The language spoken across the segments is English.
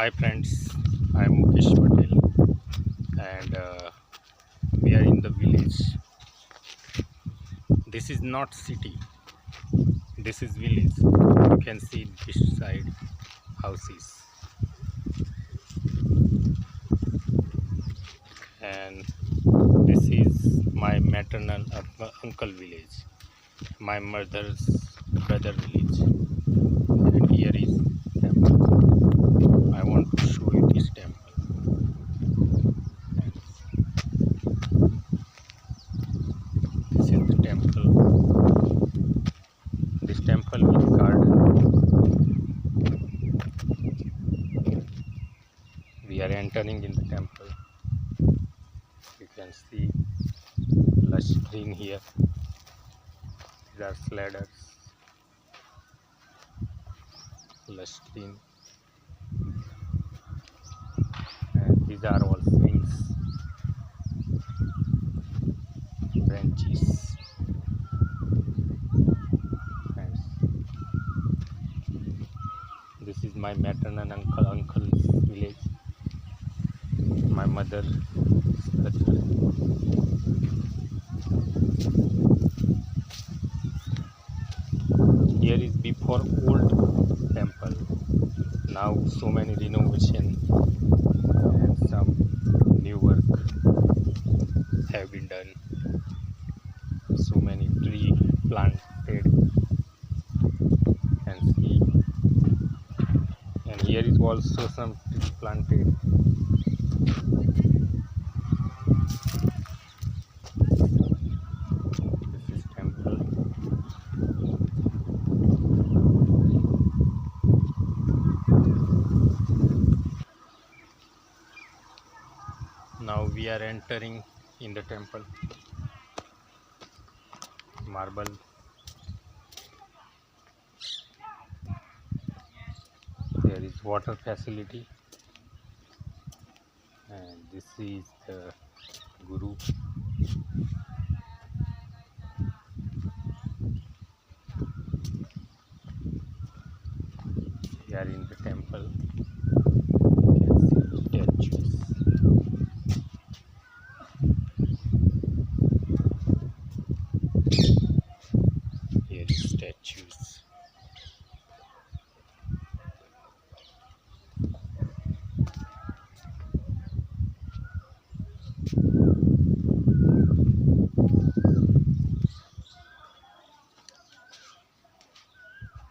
Hi friends, I am Mukesh Patel and we are in the village. This is not city, this is village. You can see this side houses and this is my maternal uncle village, my mother's brother village, and here is temple. I want to show you this temple. This is the temple. This temple with garden. We are entering in the temple. You can see lush green here. These are ladders. Lush green. And these are all swings, branches. And this is my maternal uncle's village. My mother. Here is before old temple. Now so many renovation and some new work have been done. So many tree planted and see. And here is also some tree planted. This is temple. Now we are entering in the temple. Marble. There is water facility. And this is the Guru. We are in the temple. You can see statues. Here is statues.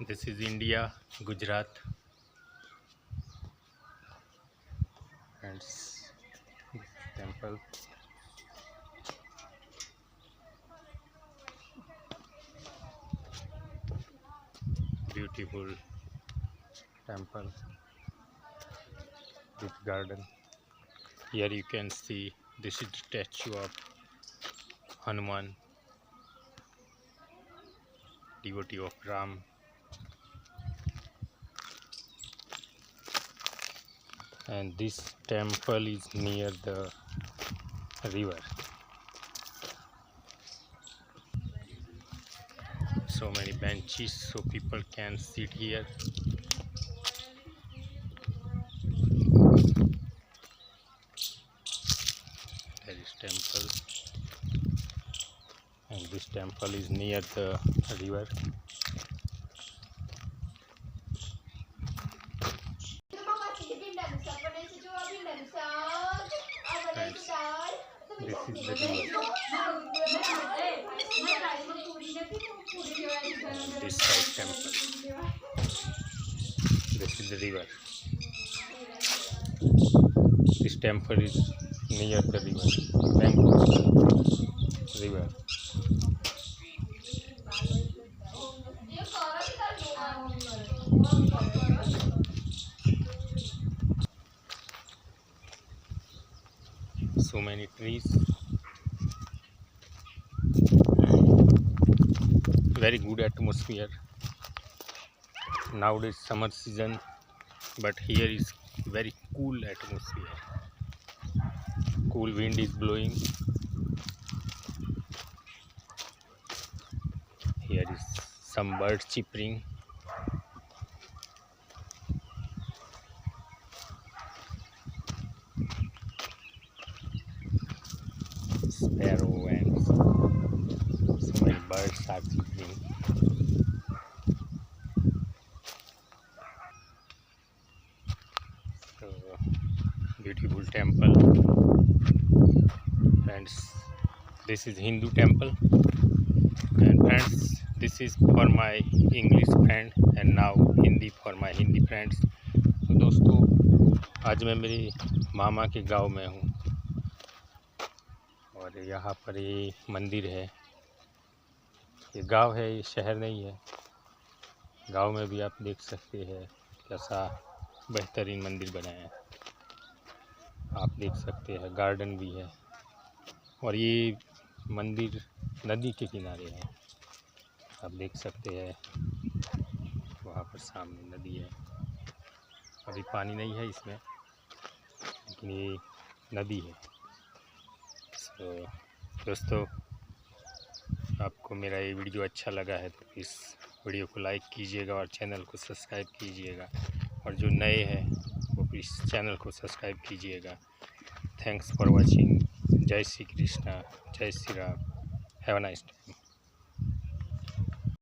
This is India, Gujarat, and this temple. Beautiful temple with garden. Here you can see this is the statue of Hanuman, devotee of Ram. And this temple is near the river. So many benches so people can sit here. There is temple, and this temple is near the river. Friends, this is the river. And this side temple. This is the river. This temple is near the river, bank of the river. So many trees. Very good atmosphere. Nowadays summer season, but here is very cool atmosphere. Cool wind is blowing. Here is some birds chirping. Sakshi Green. So beautiful temple, friends. This is Hindu temple, and friends, this is for my English friend and now Hindi for my Hindi friends. तो दोस्तों, आज मैं मेरी मामा के गांव में हूँ और यहाँ पर ये मंदिर है। ये गांव है, ये शहर नहीं है। गांव में भी आप देख सकते हैं कैसा बेहतरीन मंदिर बनाया है। आप देख सकते हैं गार्डन भी है और ये मंदिर नदी के किनारे है। आप देख सकते हैं वहाँ पर सामने नदी है। अभी पानी नहीं है इसमें, लेकिन ये नदी है। तो दोस्तों, आपको मेरा ये वीडियो अच्छा लगा है तो इस वीडियो को लाइक कीजिएगा और चैनल को सब्सक्राइब कीजिएगा, और जो नए हैं वो इस चैनल को सब्सक्राइब कीजिएगा। Thanks for watching. जय श्री कृष्णा, जय Shri Ram. Have a nice time.